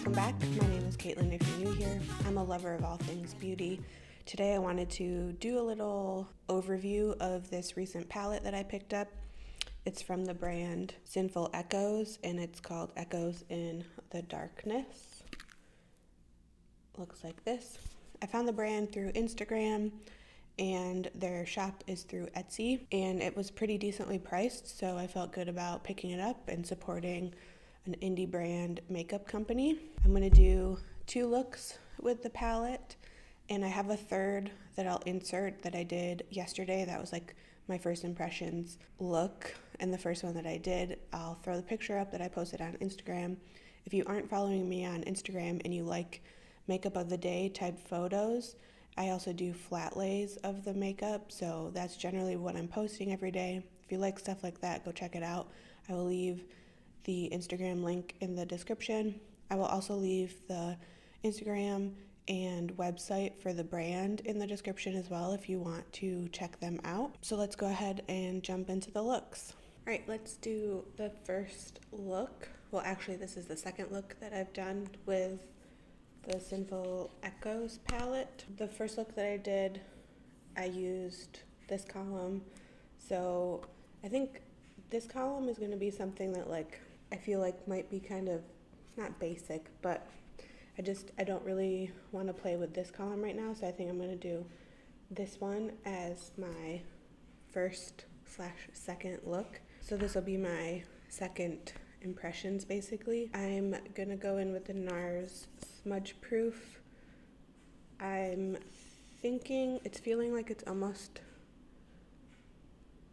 Welcome back. My name is Caitlin if you're new here. I'm a lover of all things beauty. Today I wanted to do a little overview of this recent palette that I picked up. It's from the brand Sinful Echos and it's called Echoes in the Darkness. Looks like this. I found the brand through Instagram and their shop is through Etsy, and it was pretty decently priced, so I felt good about picking it up and supporting an indie brand makeup company. I'm going to do 2 looks with the palette, and I have a third that I'll insert that I did yesterday. That was like my first impressions look, and the first one that I did, I'll throw the picture up that I posted on Instagram. If you aren't following me on Instagram and you like makeup of the day type photos, I also do flat lays of the makeup, so that's generally what I'm posting every day. If you like stuff like that, go check it out. I will leave the Instagram link in the description. I will also leave the Instagram and website for the brand in the description as well if you want to check them out. So let's go ahead and jump into the looks. All right, let's do the first look. Well, actually, this is the second look that I've done with the Sinful Echos palette. The first look that I did, I used this column. So I think this column is going to be something that I feel like might be kind of not basic, but I don't really want to play with this column right now, so I think I'm going to do this one as my first/second look. So this will be my second impressions basically. I'm gonna go in with the NARS Smudge Proof. I'm thinking it's feeling like it's almost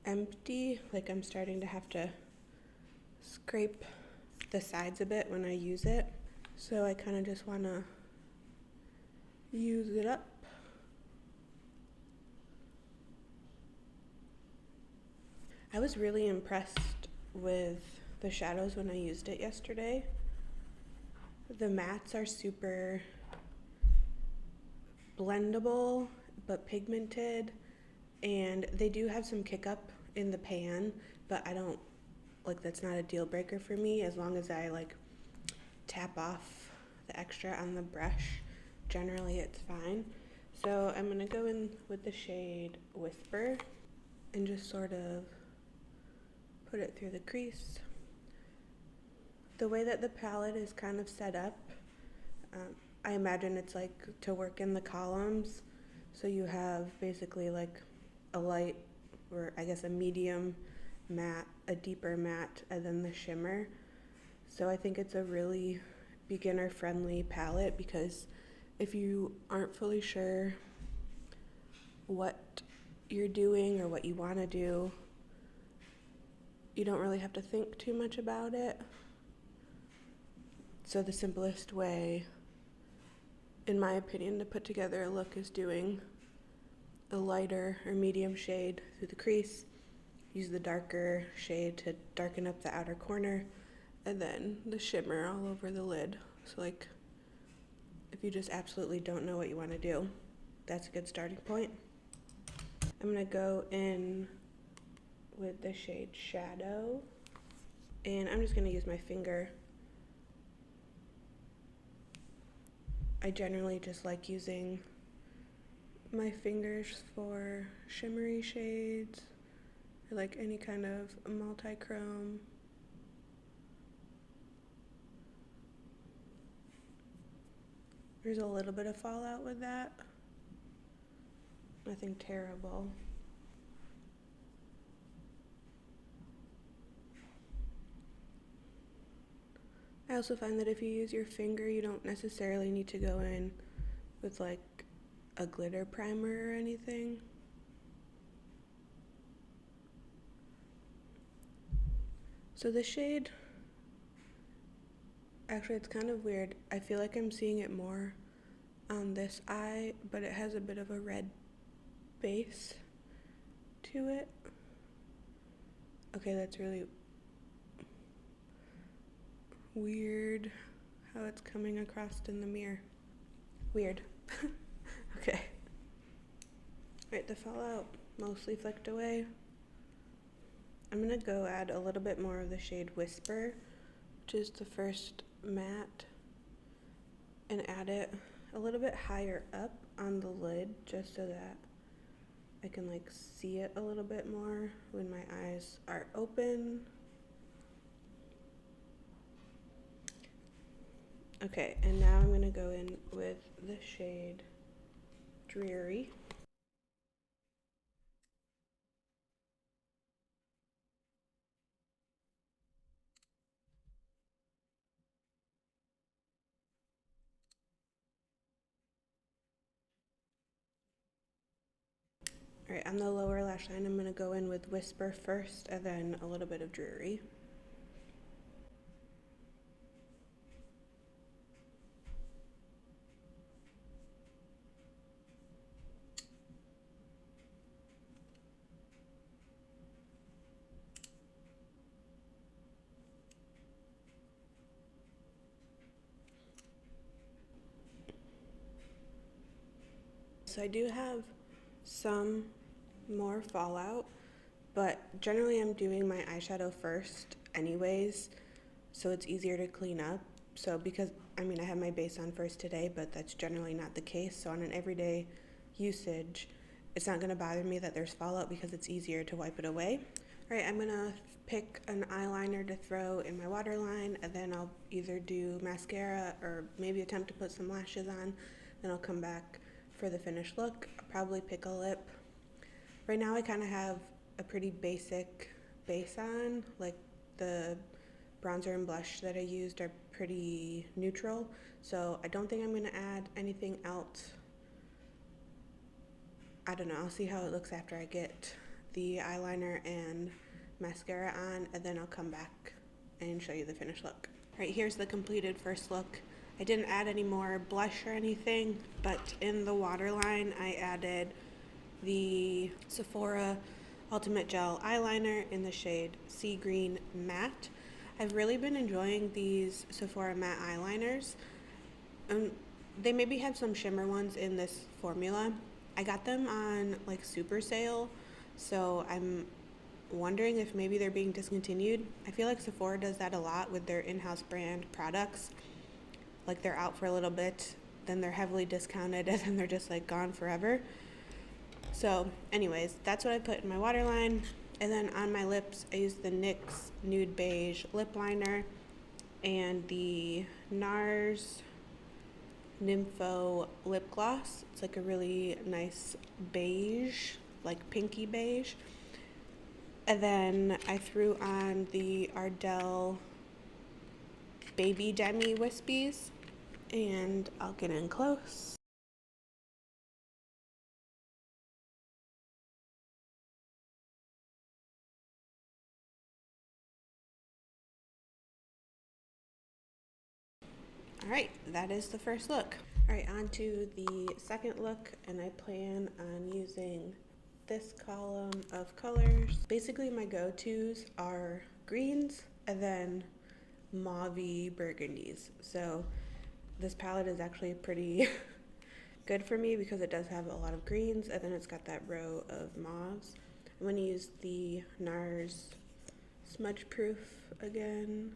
empty, like I'm starting to have to scrape the sides a bit when I use it. So I kind of just want to use it up. I was really impressed with the shadows when I used it yesterday. The mattes are super blendable but pigmented, and they do have some kick up in the pan, but I don't that's not a deal breaker for me as long as I tap off the extra on the brush. Generally it's fine. So I'm gonna go in with the shade Whisper and just sort of put it through the crease. The way that the palette is kind of set up, I imagine it's to work in the columns. So you have basically a light, or I guess a medium matte, a deeper matte, and then the shimmer. So I think it's a really beginner friendly palette because if you aren't fully sure what you're doing or what you want to do, you don't really have to think too much about it. So the simplest way, in my opinion, to put together a look is doing a lighter or medium shade through the crease, use the darker shade to darken up the outer corner, and then the shimmer all over the lid. So if you just absolutely don't know what you want to do, that's a good starting point. I'm going to go in with the shade Shadow, and I'm just going to use my finger. I generally just like using my fingers for shimmery shades or any kind of multi-chrome. There's a little bit of fallout with that. Nothing terrible. I also find that if you use your finger, you don't necessarily need to go in with a glitter primer or anything. So the shade, actually it's kind of weird. I feel like I'm seeing it more on this eye, but it has a bit of a red base to it. Okay, that's really weird how it's coming across in the mirror. Weird. Okay. Alright, the fallout mostly flicked away. I'm gonna go add a little bit more of the shade Whisper, which is the first matte and add it a little bit higher up on the lid just so that I can like see it a little bit more when my eyes are open. Okay, and now I'm gonna go in with the shade Dreary. All right, on the lower lash line, I'm gonna go in with Whisper first and then a little bit of Dreary. So I do have some more fallout, but generally I'm doing my eyeshadow first anyways, so it's easier to clean up. So because, I mean, I have my base on first today, but that's generally not the case. So on an everyday usage, it's not gonna bother me that there's fallout because it's easier to wipe it away. All right, I'm gonna pick an eyeliner to throw in my waterline, and then I'll either do mascara or maybe attempt to put some lashes on, then I'll come back for the finished look. I'll probably pick a lip. Right now I kind of have a pretty basic base on, like the bronzer and blush that I used are pretty neutral, so I don't think I'm gonna add anything else. I don't know, I'll see how it looks after I get the eyeliner and mascara on, and then I'll come back and show you the finished look. All right, here's the completed first look. I didn't add any more blush or anything, but in the waterline I added the Sephora Ultimate Gel Eyeliner in the shade Sea Green Matte. I've really been enjoying these Sephora matte eyeliners. They maybe have some shimmer ones in this formula. I got them on like super sale, so I'm wondering if maybe they're being discontinued. I feel like Sephora does that a lot with their in-house brand products. Like they're out for a little bit, then they're heavily discounted, and then they're just like gone forever. So anyways, that's what I put in my waterline. And then on my lips, I used the NYX Nude Beige Lip Liner and the NARS Nympho Lip Gloss. It's like a really nice beige, like pinky beige. And then I threw on the Ardell Baby Demi Wispies, and I'll get in close. All right, that is the first look. All right, on to the second look, and I plan on using this column of colors. Basically, my go-tos are greens and then mauvey burgundies. So this palette is actually pretty good for me because it does have a lot of greens, and then it's got that row of mauves. I'm going to use the NARS Smudge Proof again.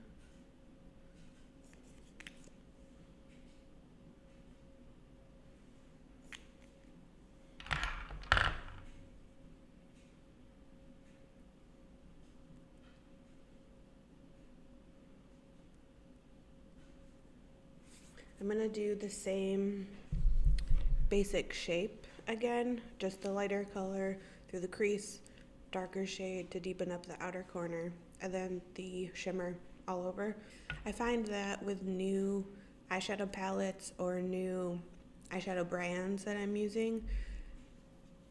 I'm going to do the same basic shape again, just the lighter color through the crease, darker shade to deepen up the outer corner, and then the shimmer all over. I find that with new eyeshadow palettes or new eyeshadow brands that I'm using,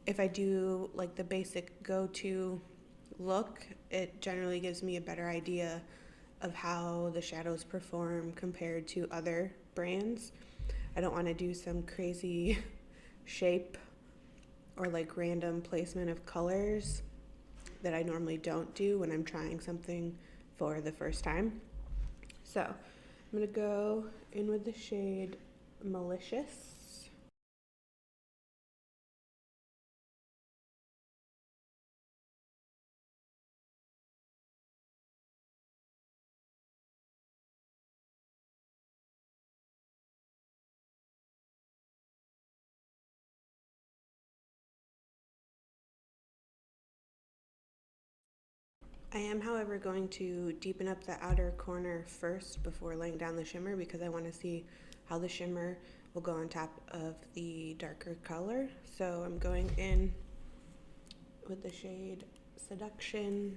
if I do like the basic go-to look, it generally gives me a better idea of how the shadows perform compared to other brands. I don't want to do some crazy shape or like random placement of colors that I normally don't do when I'm trying something for the first time. So I'm gonna go in with the shade Malicious. I am, however, going to deepen up the outer corner first before laying down the shimmer because I want to see how the shimmer will go on top of the darker color. So I'm going in with the shade Seduction.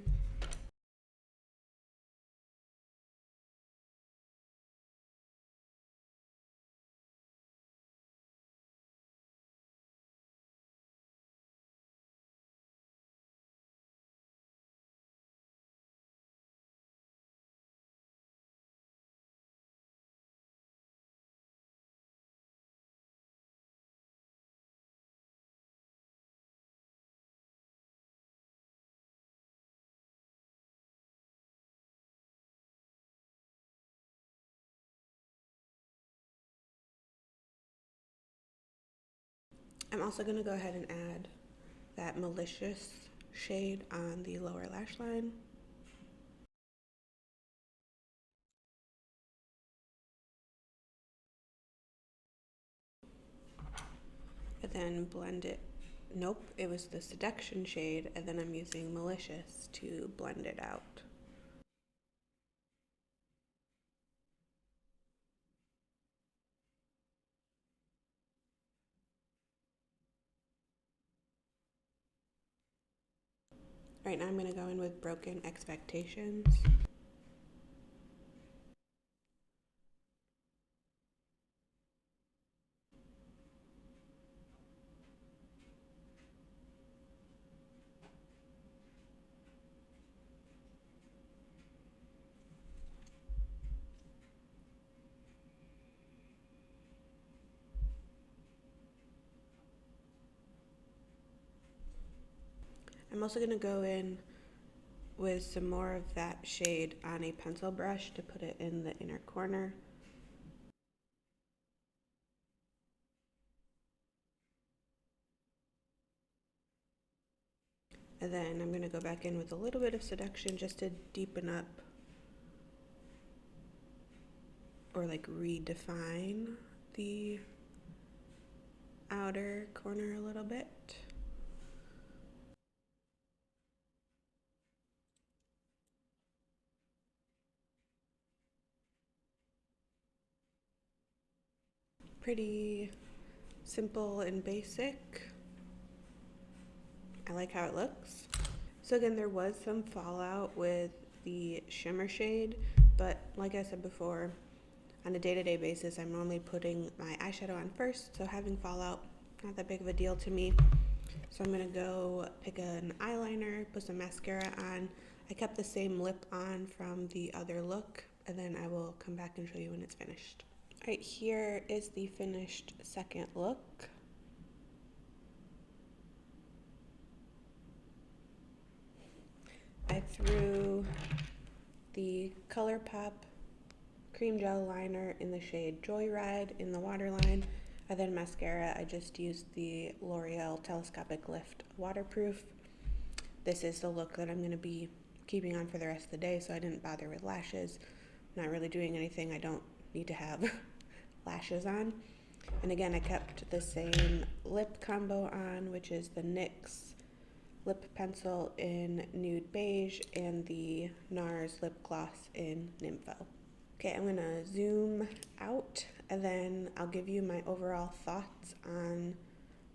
I'm also going to go ahead and add that Malicious shade on the lower lash line. And then blend it. Nope, it was the Seduction shade, and then I'm using Malicious to blend it out. Right now I'm going to go in with Broken Expectations. I'm also going to go in with some more of that shade on a pencil brush to put it in the inner corner. And then I'm going to go back in with a little bit of Seduction just to deepen up or like redefine the outer corner a little bit. Pretty simple and basic. I like how it looks. So again, there was some fallout with the shimmer shade, but like I said before, on a day-to-day basis, I'm normally putting my eyeshadow on first, so having fallout, not that big of a deal to me. So I'm gonna go pick an eyeliner, put some mascara on. I kept the same lip on from the other look, and then I will come back and show you when it's finished. All right, here is the finished second look. I threw the ColourPop cream gel liner in the shade Joyride in the waterline, and then mascara, I just used the L'Oreal Telescopic Lift Waterproof. This is the look that I'm going to be keeping on for the rest of the day, so I didn't bother with lashes. I'm not really doing anything I don't need to have lashes on. And again, I kept the same lip combo on, which is the NYX lip pencil in Nude Beige and the NARS lip gloss in Nympho. Okay, I'm gonna zoom out and then I'll give you my overall thoughts on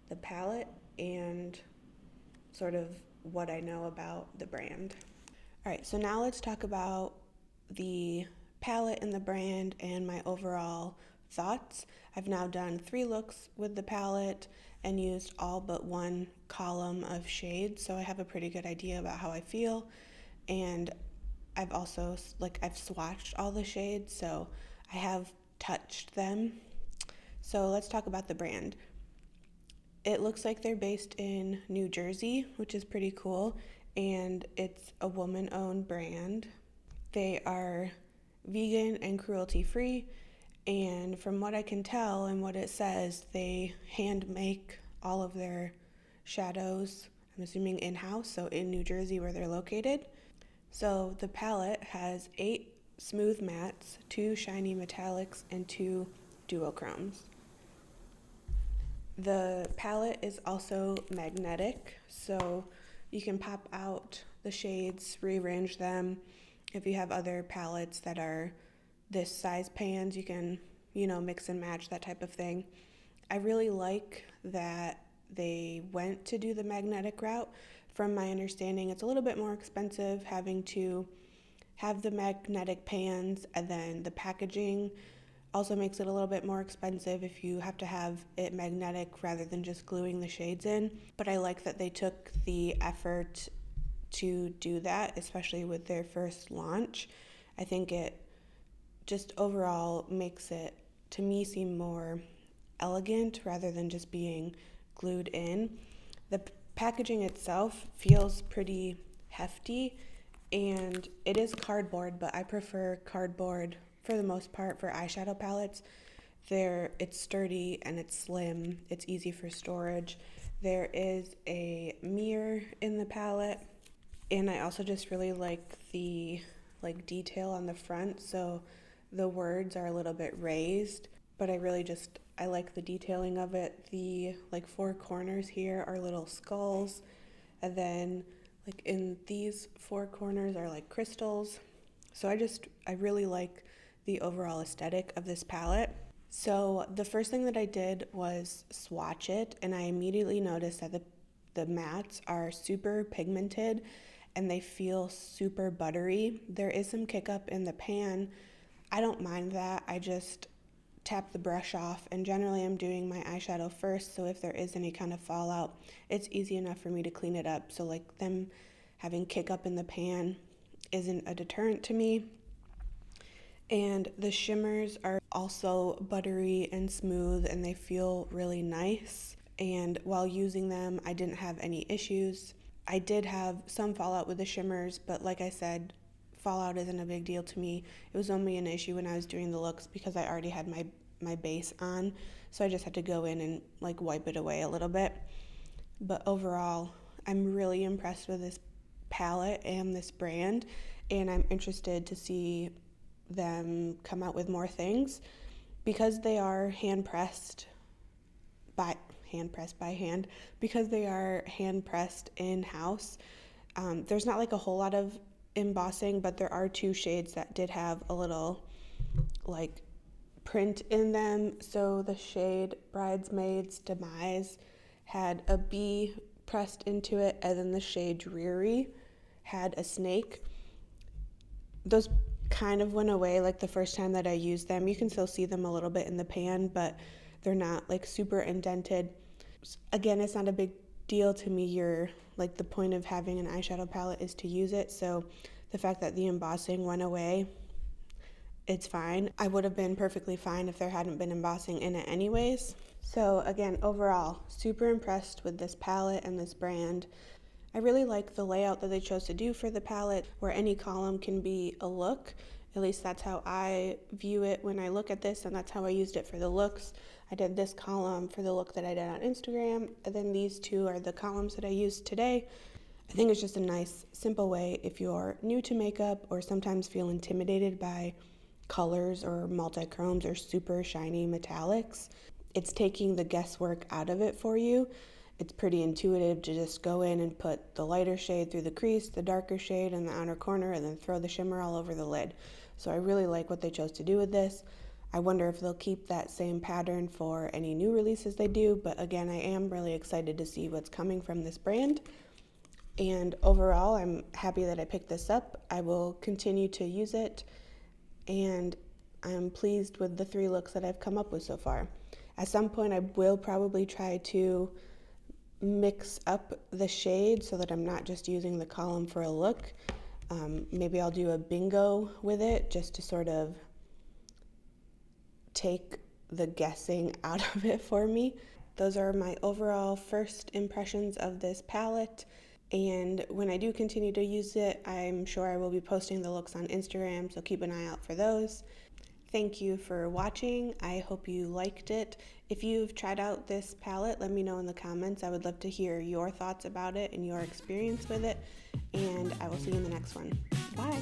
the palette and sort of what I know about the brand. All right, so now let's talk about the palette and the brand and my overall thoughts. I've now done 3 looks with the palette and used all but one column of shades, so I have a pretty good idea about how I feel. And I've also, I've swatched all the shades, so I have touched them. So let's talk about the brand. It looks like they're based in New Jersey, which is pretty cool, and it's a woman-owned brand. They are vegan and cruelty-free, and from what I can tell and what it says, they hand make all of their shadows, I'm assuming in-house, so in New Jersey where they're located. So the palette has 8 smooth mattes, 2 shiny metallics, and 2 duochromes. The palette is also magnetic, so you can pop out the shades, rearrange them. If you have other palettes that are this size pans, you can, mix and match, that type of thing. I really like that they went to do the magnetic route. From my understanding, it's a little bit more expensive having to have the magnetic pans, and then the packaging also makes it a little bit more expensive if you have to have it magnetic rather than just gluing the shades in. But I like that they took the effort to do that, especially with their first launch. I think it just overall makes it, to me, seem more elegant rather than just being glued in. The packaging itself feels pretty hefty, and it is cardboard, but I prefer cardboard for the most part for eyeshadow palettes. It's sturdy and it's slim. It's easy for storage. There is a mirror in the palette, and I also just really like the detail on the front. So the words are a little bit raised, but I like the detailing of it. The four corners here are little skulls, and then in these four corners are crystals. So I really like the overall aesthetic of this palette. So the first thing that I did was swatch it, and I immediately noticed that the mattes are super pigmented and they feel super buttery. There is some kick up in the pan. I don't mind that. I just tap the brush off, and generally I'm doing my eyeshadow first, so if there is any kind of fallout, it's easy enough for me to clean it up. So them having kick up in the pan isn't a deterrent to me. And the shimmers are also buttery and smooth, and they feel really nice. And while using them, I didn't have any issues. I did have some fallout with the shimmers, but like I said, fallout isn't a big deal to me. It was only an issue when I was doing the looks because I already had my base on, so I just had to go in and wipe it away a little bit. But overall, I'm really impressed with this palette and this brand, and I'm interested to see them come out with more things because they are hand pressed by hand, because they are hand pressed in house. There's not a whole lot of embossing, but there are two shades that did have a little print in them. So the shade Bridesmaid's Demise had a bee pressed into it, and then the shade Dreary had a snake. Those kind of went away the first time that I used them. You can still see them a little bit in the pan, but they're not super indented. Again, it's not a big deal to me. You're the point of having an eyeshadow palette is to use it, so the fact that the embossing went away, it's fine. I would have been perfectly fine if there hadn't been embossing in it anyways. So again, overall, super impressed with this palette and this brand. I really like the layout that they chose to do for the palette, where any column can be a look. At least that's how I view it when I look at this, and that's how I used it for the looks. I did this column for the look that I did on Instagram, and then these two are the columns that I used today. I think it's just a nice, simple way if you're new to makeup or sometimes feel intimidated by colors or multi-chromes or super shiny metallics. It's taking the guesswork out of it for you. It's pretty intuitive to just go in and put the lighter shade through the crease, the darker shade in the outer corner, and then throw the shimmer all over the lid. So I really like what they chose to do with this. I wonder if they'll keep that same pattern for any new releases they do, but again, I am really excited to see what's coming from this brand. And overall, I'm happy that I picked this up. I will continue to use it, and I'm pleased with the 3 looks that I've come up with so far. At some point, I will probably try to mix up the shades so that I'm not just using the column for a look. Maybe I'll do a bingo with it just to sort of take the guessing out of it for me. Those are my overall first impressions of this palette, and when I do continue to use it, I'm sure I will be posting the looks on Instagram, so keep an eye out for those. Thank you for watching. I hope you liked it. If you've tried out this palette, let me know in the comments. I would love to hear your thoughts about it and your experience with it, and I will see you in the next one. Bye!